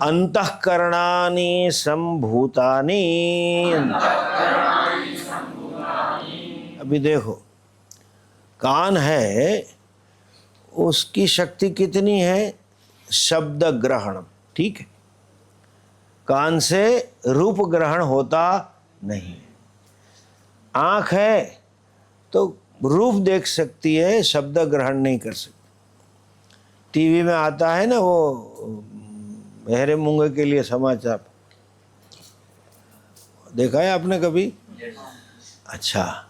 अंतःकरणानि संभूतानि। अभी देखो, कान है, उसकी शक्ति कितनी है? शब्द ग्रहण, ठीक है, कान से रूप ग्रहण होता नहीं। आँख है तो रूप देख सकती है, शब्द ग्रहण नहीं कर सकती। टीवी में आता है ना वो बहरे मूंगे के लिए समाचार, देखा है आपने कभी? अच्छा,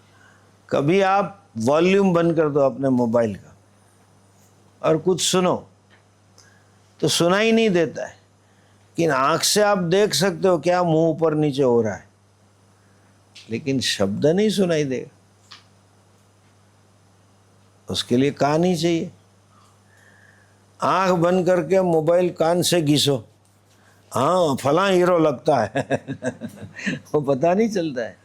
कभी आप वॉल्यूम बंद कर दो अपने मोबाइल का और कुछ सुनो तो सुना ही नहीं देता है, लेकिन आँख से आप देख सकते हो क्या मुंह ऊपर नीचे हो रहा है, लेकिन शब्द नहीं सुनाई देगा। उसके लिए कान ही चाहिए। आँख बंद करके मोबाइल कान से घिसो, हाँ फला हीरो लगता है वो पता नहीं चलता है।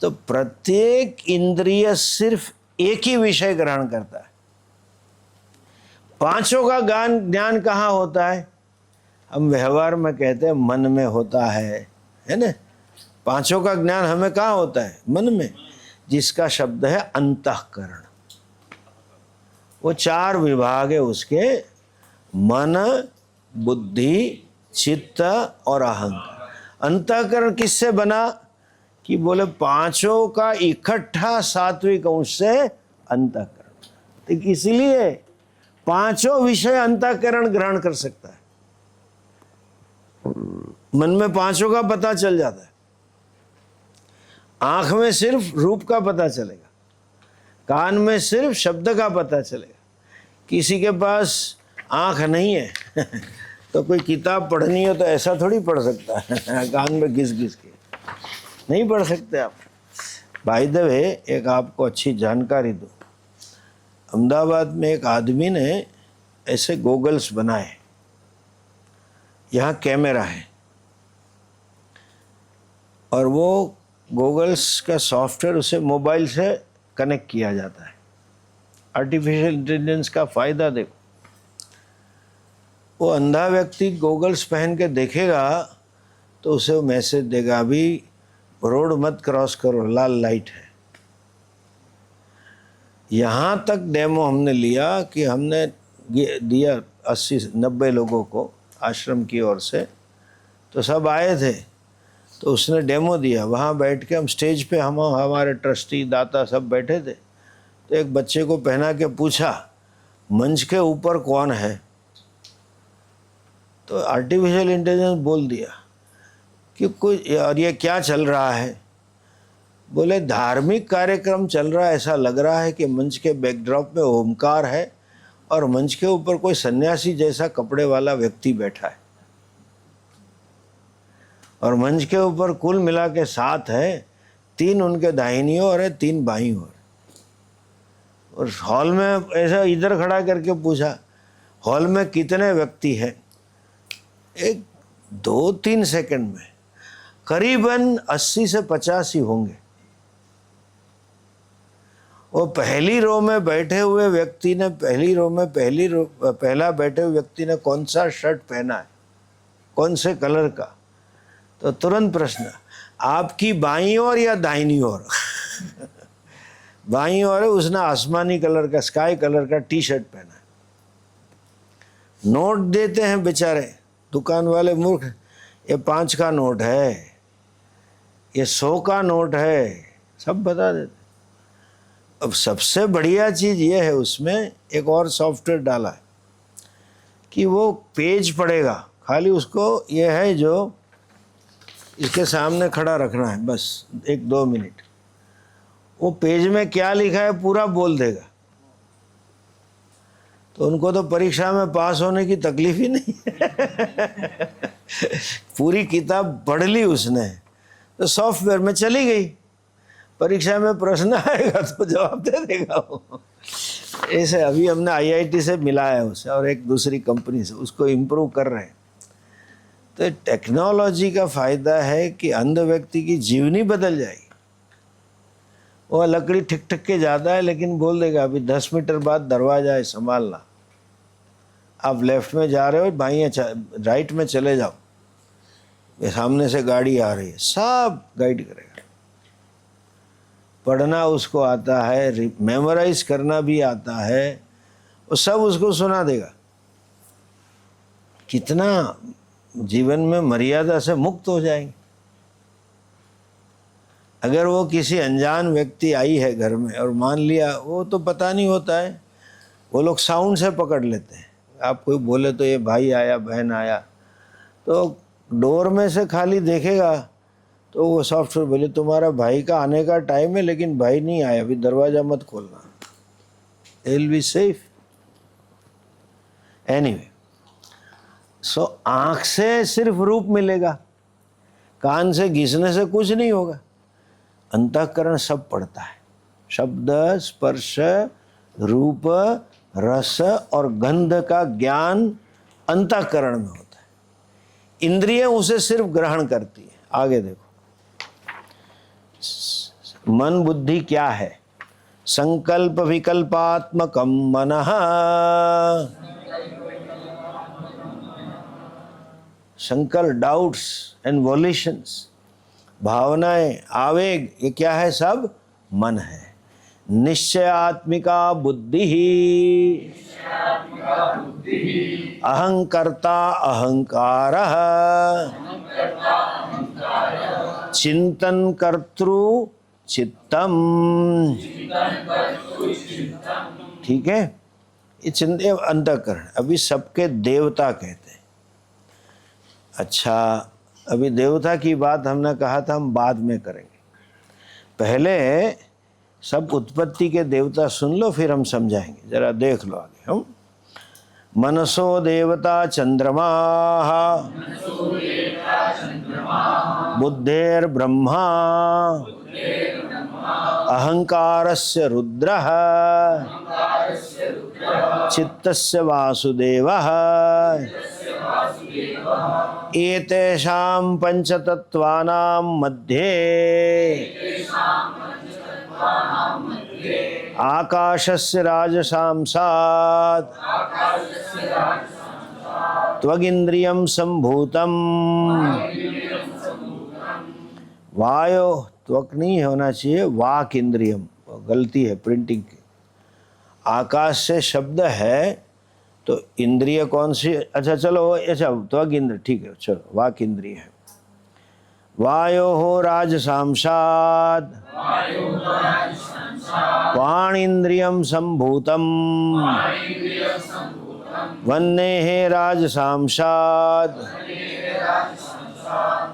तो प्रत्येक इंद्रिय सिर्फ एक ही विषय ग्रहण करता है। पांचों का ज्ञान कहाँ होता है? हम व्यवहार में कहते हैं मन में होता है ना। पांचों का ज्ञान हमें कहाँ होता है? मन में, जिसका शब्द है अंतःकरण। वो 4 विभाग है उसके, मन, बुद्धि, चित्त और अहंकार। अंतःकरण किससे बना? कि बोले पांचों का इकट्ठा सात्विक अंश से अंतःकरण। तो इसलिए पांचों विषय अंतःकरण ग्रहण कर सकता है। मन में पांचों का पता चल जाता है। आंख में सिर्फ रूप का पता चलेगा, कान में सिर्फ शब्द का पता चलेगा। किसी के पास आंख नहीं है तो कोई किताब पढ़नी हो तो ऐसा थोड़ी पढ़ सकता है कान में घिस घिस के, नहीं पढ़ सकते आप। बाय द वे, एक आपको अच्छी जानकारी दूं, अहमदाबाद में एक आदमी ने ऐसे गॉगल्स बनाए, यहाँ कैमरा है और वो गॉगल्स का सॉफ्टवेयर उसे मोबाइल से कनेक्ट किया जाता है। आर्टिफिशियल इंटेलिजेंस का फ़ायदा देखो, वो अंधा व्यक्ति गॉगल्स पहन के देखेगा तो उसे वो मैसेज देगा, अभी रोड मत क्रॉस करो, लाल लाइट है। यहाँ तक डेमो हमने लिया कि हमने दिया 80-90 लोगों को आश्रम की ओर से, तो सब आए थे, तो उसने डेमो दिया। वहाँ बैठ के हम स्टेज पे, हम हमारे ट्रस्टी दाता सब बैठे थे, तो एक बच्चे को पहना के पूछा मंच के ऊपर कौन है, तो आर्टिफिशियल इंटेलिजेंस बोल दिया कि कोई, और ये क्या चल रहा है? बोले धार्मिक कार्यक्रम चल रहा है, ऐसा लग रहा है कि मंच के बैकड्रॉप में ओमकार है और मंच के ऊपर कोई सन्यासी जैसा कपड़े वाला व्यक्ति बैठा है, और मंच के ऊपर कुल मिला के 7 है, 3 उनके दाहिनी ओर है, 3 बाईं ओर। और हॉल में ऐसा इधर खड़ा करके पूछा, हॉल में कितने व्यक्ति हैं? एक 2-3 सेकंड में करीबन 80 से 85 ही होंगे। वो पहली रो में बैठे हुए व्यक्ति ने, पहला बैठे हुए व्यक्ति ने कौन सा शर्ट पहना है, कौन से कलर का? तो तुरंत प्रश्न, आपकी बाईं ओर या दाहिनी ओर? बाईं ओर है, उसने आसमानी कलर का, स्काई कलर का टी शर्ट पहना है। नोट देते हैं बेचारे दुकान वाले मूर्ख, ये 5 का नोट है, ये 100 का नोट है, सब बता देते। अब सबसे बढ़िया चीज़ ये है, उसमें एक और सॉफ्टवेयर डाला है कि वो पेज पढ़ेगा, खाली उसको ये है जो इसके सामने खड़ा रखना है, बस 1-2 मिनट, वो पेज में क्या लिखा है पूरा बोल देगा। तो उनको तो परीक्षा में पास होने की तकलीफ ही नहीं है। पूरी किताब पढ़ ली उसने, तो सॉफ्टवेयर में चली गई, परीक्षा में प्रश्न आएगा तो जवाब दे देगा वो। ऐसे अभी हमने IIT से मिलाया उसे और एक दूसरी कंपनी से, उसको इम्प्रूव कर रहे हैं। तो टेक्नोलॉजी का फ़ायदा है कि अंध व्यक्ति की जीवनी बदल जाएगी। वो लकड़ी ठिक ठिक के ज़्यादा है, लेकिन बोल देगा अभी 10 मीटर बाद दरवाजा है, संभालना, आप लेफ्ट में जा रहे हो, बाईं राइट में चले जाओ, ये सामने से गाड़ी आ रही है, सब गाइड करेगा। पढ़ना उसको आता है, मेमोराइज करना भी आता है, वो सब उसको सुना देगा। कितना जीवन में मर्यादा से मुक्त हो जाएंगे। अगर वो किसी अनजान व्यक्ति आई है घर में और मान लिया, वो तो पता नहीं होता है, वो लोग साउंड से पकड़ लेते हैं। आप कोई बोले तो ये भाई आया, बहन आया, तो डोर में से खाली देखेगा तो वो सॉफ्टवेयर बोले तुम्हारा भाई का आने का टाइम है, लेकिन भाई नहीं आया, अभी दरवाज़ा मत खोलना, विल बी सेफ। एनीवे, सो आँख से सिर्फ रूप मिलेगा, कान से घिसने से कुछ नहीं होगा। अंतःकरण सब पढ़ता है, शब्द, स्पर्श, रूप, रस और गंध का ज्ञान अंतःकरण में होता है। इंद्रियां उसे सिर्फ ग्रहण करती है। आगे देखो, मन बुद्धि क्या है? संकल्प विकल्पात्मकम मनः, संकल्प डाउट्स एंड वॉल्यूशंस, भावनाएं, आवेग, ये क्या है? सब मन है। निश्चयात्मिका बुद्धि ही अहंकर्ता अहंकार, चिंतन कर्तृ चित्तम। ठीक है, ये चिंत ये अंतःकरण। अभी सबके देवता कहते हैं। अच्छा, अभी देवता की बात हमने कहा था हम बाद में करेंगे, पहले सब उत्पत्ति के देवता सुन लो, फिर हम समझाएंगे। जरा देख लो आगे। हम मनसो देवता चंद्रमा, बुद्धेर्ब्रह्मा, अहंकारस्य रुद्रः, चित्तस्य वासुदेवः, एतेषां पंचतत्त्वानां मध्ये आकाशस्य राजसांसात् त्वगिन्द्रियं सम्भूतम्। वायो त्वक नहीं होना चाहिए, वाक इंद्रियम, गलती है प्रिंटिंग की। आकाश से शब्द है तो इंद्रिय कौन सी? अच्छा चलो, अच्छा त्वग इंद्र, ठीक है, चलो वाक इंद्रिय है। वायो राजसांसात् वाणीन्द्रियं सम्भूतम्, वह्नेः राजसांसात्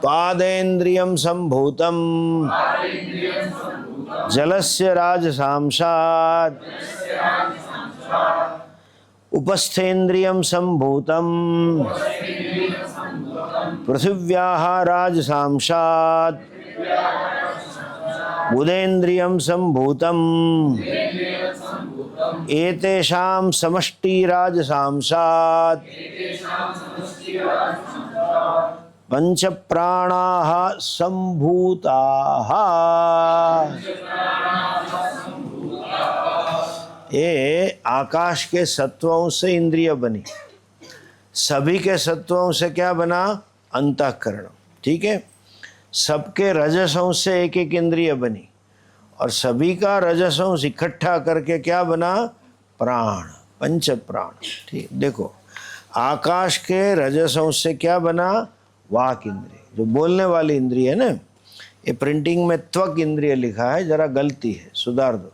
पादेन्द्रियं सम्भूतम्, जलस्य राजसांसात् उपस्थेन्द्रियं सम्भूतम्, पृथिव्याः राजसांसात् बुधेन्द्रियं सम्भूतम्, एतेषां समष्टि राजसांसात् पंच प्राणाः सम्भूताः। ये आकाश के सत्वों से इंद्रिय बनी, सभी के सत्वों से क्या बना? अंतःकरण। ठीक है, सबके रजसों से एक एक इंद्रिय बनी, और सभी का रजसों से इकट्ठा करके क्या बना? प्राण, पंच प्राण। ठीक, देखो आकाश के रजसों से क्या बना? वाक इंद्रिय, जो बोलने वाली इंद्रिय है ना। ये प्रिंटिंग में त्वक इंद्रिय लिखा है, जरा गलती है, सुधार दो।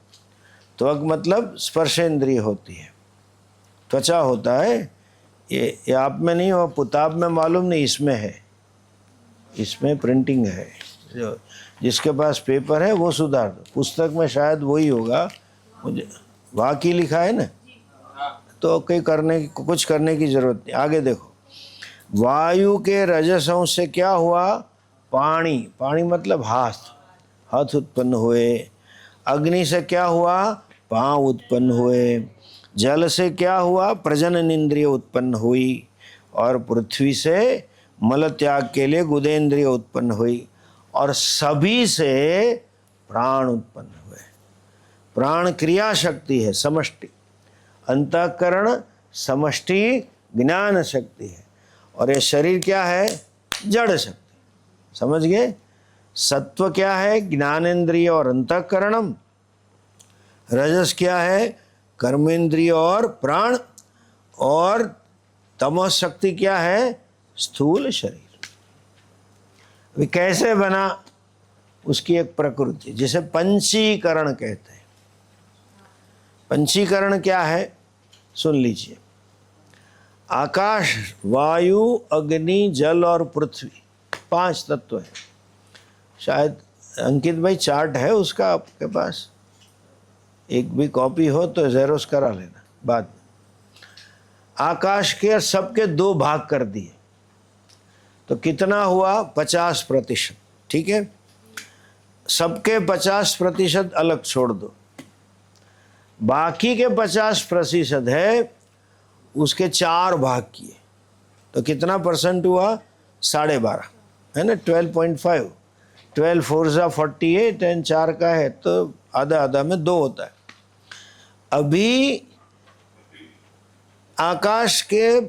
त्वक मतलब स्पर्श इंद्रिय होती है, त्वचा होता है। ये आप में नहीं हो, पुताब में मालूम नहीं, इसमें है, इसमें प्रिंटिंग है। जो जिसके पास पेपर है वो सुधार दो, पुस्तक में शायद वही होगा, मुझे वाकई लिखा है ना, तो कुछ करने की जरूरत नहीं। आगे देखो, वायु के रजसों से क्या हुआ? पानी, पानी मतलब हाथ उत्पन्न हुए। अग्नि से क्या हुआ? पांव उत्पन्न हुए। जल से क्या हुआ? प्रजनन इंद्रिय उत्पन्न हुई। और पृथ्वी से मल त्याग के लिए गुदेंद्रिय उत्पन्न हुई। और सभी से प्राण उत्पन्न हुए। प्राण क्रिया शक्ति है, समष्टि। अंतःकरण समष्टि ज्ञान शक्ति है, और ये शरीर क्या है? जड़ शक्ति। समझ गए? सत्व क्या है? ज्ञानेन्द्रिय और अंतःकरणम। रजस क्या है? कर्मेंद्रिय और प्राण। और तमस शक्ति क्या है? स्थूल शरीर। वे कैसे बना? उसकी एक प्रकृति, जिसे पंचीकरण कहते हैं। पंचीकरण क्या है? सुन लीजिए। आकाश, वायु, अग्नि, जल और पृथ्वी, 5 तत्व हैं। शायद अंकित भाई चार्ट है उसका आपके पास, एक भी कॉपी हो तो ज़ेरोस करा लेना बाद में। आकाश के सबके 2 भाग कर दिए तो कितना हुआ? 50%। ठीक है, सबके 50% अलग छोड़ दो, बाकी के 50% है, उसके 4 भाग किए तो कितना परसेंट हुआ? 12.5 है ना, 12.5। 12 4 ज़ा 48 एंड 4 का है तो आधा आधा में 2 होता है। अभी आकाश के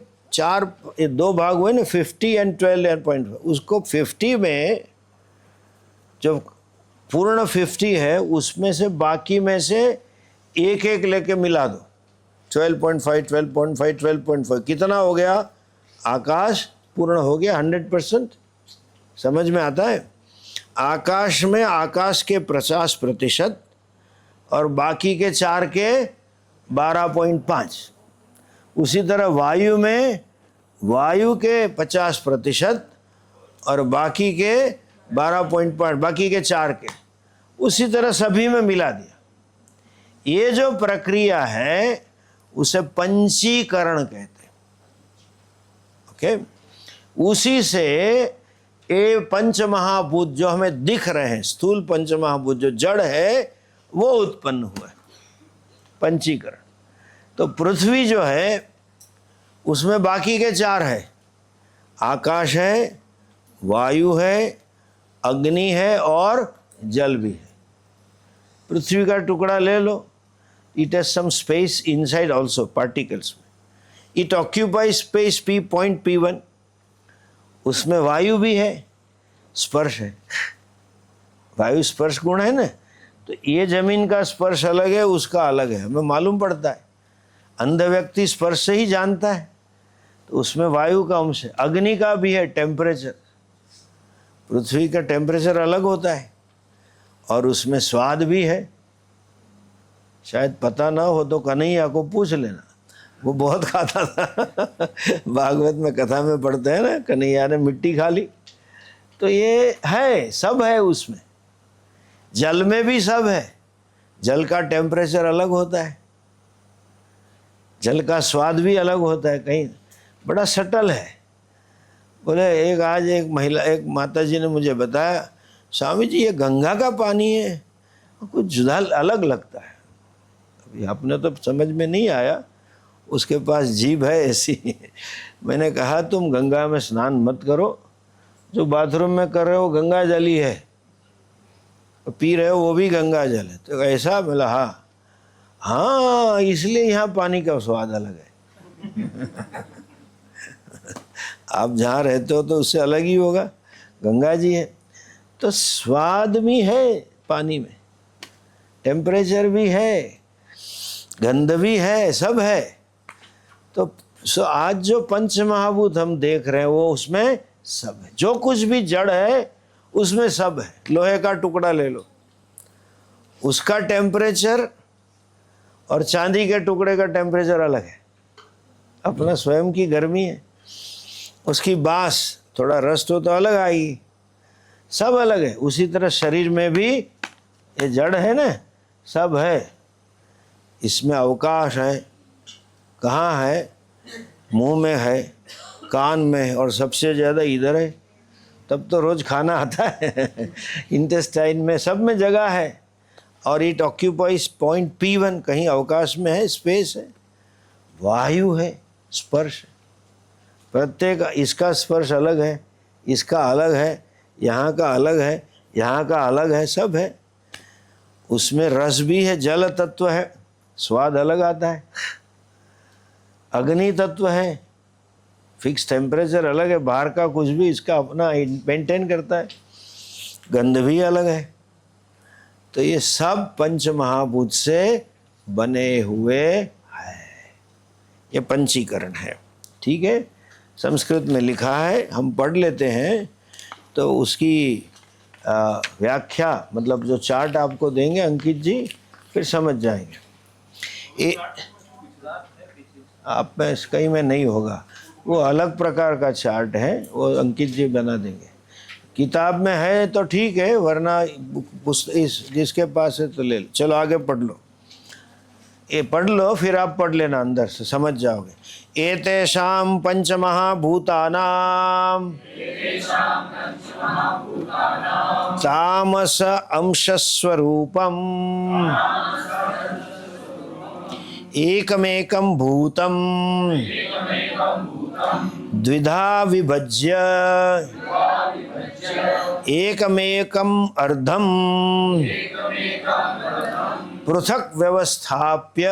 2 भाग हुए ना, 50 एंड 12.5। उसको 50 में जो पूर्ण 50 है उसमें से बाकी में से एक एक लेके मिला दो। 12.5 12.5 12.5 कितना हो गया? आकाश पूर्ण हो गया 100%। समझ में आता है? आकाश में आकाश के 50% और बाकी के 4 के 12.5। उसी तरह वायु में वायु के 50% और बाकी के 12.5 बाकी के 4 के, उसी तरह सभी में मिला दिया। ये जो प्रक्रिया है उसे पंचीकरण कहते हैं। ओके, उसी से ये पंच महाभूत जो हमें दिख रहे हैं, स्थूल पंच महाभूत जो जड़ है वो उत्पन्न हुआ है, पंचीकरण। तो पृथ्वी जो है उसमें बाकी के 4 है, आकाश है, वायु है, अग्नि है और जल भी है। पृथ्वी का टुकड़ा ले लो, it has some space inside also, particles में। It occupy space P point P1, उसमें वायु भी है, स्पर्श है, वायु स्पर्श गुण है ना। तो ये जमीन का स्पर्श अलग है, उसका अलग है, हमें मालूम पड़ता है। अंध व्यक्ति स्पर्श से ही जानता है, तो उसमें वायु का अंश है। अग्नि का भी है टेम्परेचर, पृथ्वी का टेम्परेचर अलग होता है और उसमें स्वाद भी है। शायद पता ना हो तो कन्हैया को पूछ लेना, वो बहुत खाता था। भागवत में कथा में पढ़ते हैं ना, कन्हैया ने मिट्टी खा ली। तो ये है, सब है उसमें। जल में भी सब है, जल का टेम्परेचर अलग होता है, जल का स्वाद भी अलग होता है, कहीं बड़ा सटल है। बोले आज एक माता जी ने मुझे बताया, स्वामी जी ये गंगा का पानी है, कुछ जुदा अलग लगता है। अभी आपने तो समझ में नहीं आया, उसके पास जीभ है ऐसी। मैंने कहा तुम गंगा में स्नान मत करो, जो बाथरूम में कर रहे हो गंगा जल ही है, पी रहे हो वो भी गंगा जल है। तो ऐसा बोला, हाँ इसलिए यहाँ पानी का स्वाद अलग है। आप जहाँ रहते हो तो उससे अलग ही होगा, गंगा जी है। तो स्वाद भी है पानी में, टेम्परेचर भी है, गंध भी है, सब है। तो आज जो पंच महाभूत हम देख रहे हैं वो उसमें सब है, जो कुछ भी जड़ है उसमें सब है। लोहे का टुकड़ा ले लो, उसका टेम्परेचर और चांदी के टुकड़े का टेम्परेचर अलग है, अपना स्वयं की गर्मी है। उसकी बांस थोड़ा रस्ट हो तो अलग आएगी, सब अलग है। उसी तरह शरीर में भी ये जड़ है ना, सब है। इसमें अवकाश है, कहाँ है? मुंह में है, कान में है और सबसे ज़्यादा इधर है, तब तो रोज़ खाना आता है। इंटेस्टाइन में, सब में जगह है। और इट ऑक्यूपाइज पॉइंट P1, कहीं अवकाश में है, स्पेस है। वायु है, स्पर्श है, प्रत्येक इसका स्पर्श अलग है, इसका अलग है, यहाँ का अलग है, यहाँ का अलग है, सब है। उसमें रस भी है, जल तत्व है, स्वाद अलग आता है। अग्नि तत्व है, फिक्स टेम्परेचर अलग है, बाहर का कुछ भी इसका अपना मेंटेन करता है, गंध भी अलग है। तो ये सब पंच महाभूत से बने हुए हैं, ये पंचीकरण है। ठीक है, संस्कृत में लिखा है, हम पढ़ लेते हैं तो उसकी व्याख्या, मतलब जो चार्ट आपको देंगे अंकित जी, फिर समझ जाएंगे। आप में कहीं में नहीं होगा, वो अलग प्रकार का चार्ट है, वो अंकित जी बना देंगे। किताब में है तो ठीक है, वरना इस जिसके पास है तो ले लो। चलो आगे पढ़ लो, ये पढ़ लो, फिर आप पढ़ लेना, अंदर से समझ जाओगे। एतेषां पंचमहाभूतानां तामस अंशस्वरूपम् एकमेकं भूतं द्विधा विभज्य एकमेकम् अर्धं पृथक व्यवस्थाप्य।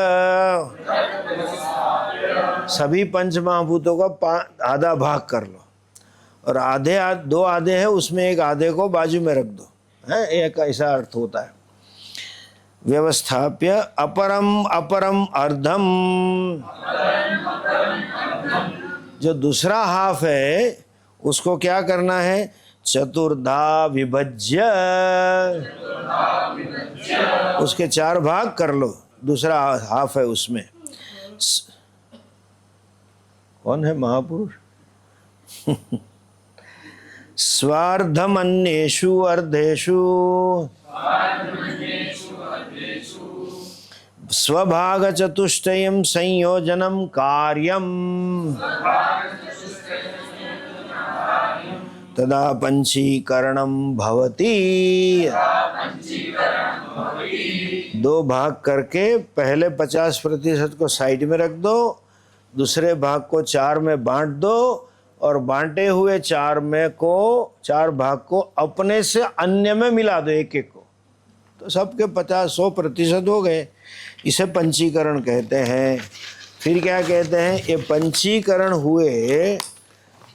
सभी पंच महाभूतों का आधा भाग कर लो, और दो आधे हैं, उसमें एक आधे को बाजू में रख दो, है एक ऐसा अर्थ होता है। व्यवस्थाप्य अपरम अपरम अर्धम, जो दूसरा हाफ है उसको क्या करना है? चतुर्धा विभज्य, उसके 4 भाग कर लो, दूसरा हाफ है उसमें। कौन है महापुरुष? स्वार्धमन्येषु अर्धेषु स्वभागचतुष्टयं संयोजनं कार्यम् तदा पंचीकरणं भवति। दो भाग करके पहले 50% को साइड में रख दो, दूसरे भाग को 4 में बांट दो और बांटे हुए 4 भाग को अपने से अन्य में मिला दो, एक एक को, तो सबके 50-100% हो गए। इसे पंचीकरण कहते हैं। फिर क्या कहते हैं? ये पंचीकरण हुए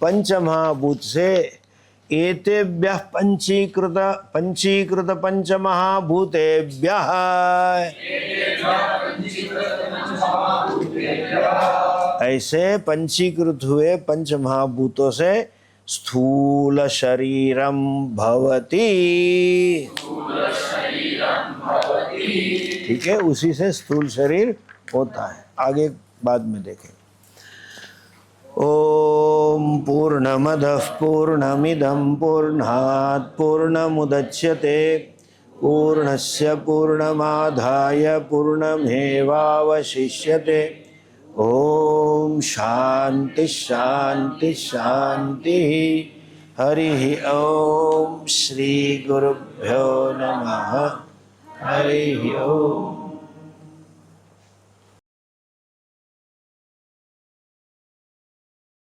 पंचमहाभूत से एतेभ्यः पंचीकृत पंचमहाभूतेभ्यः ऐसे पंचीकृत हुए पंचमहाभूतों से स्थूल शरीरम भवति। ठीक है, उसी से स्थूल शरीर होता है। आगे बाद में देखें। ओम पूर्णमदः पूर्णमिदं पूर्णात् पूर्णमुदच्यते पूर्णस्य पूर्णमादाय पूर्णमेवावशिष्यते। ओम शांति शांति शांति। हरि ओम। श्री गुरुभ्यो नमः। हरि ओम।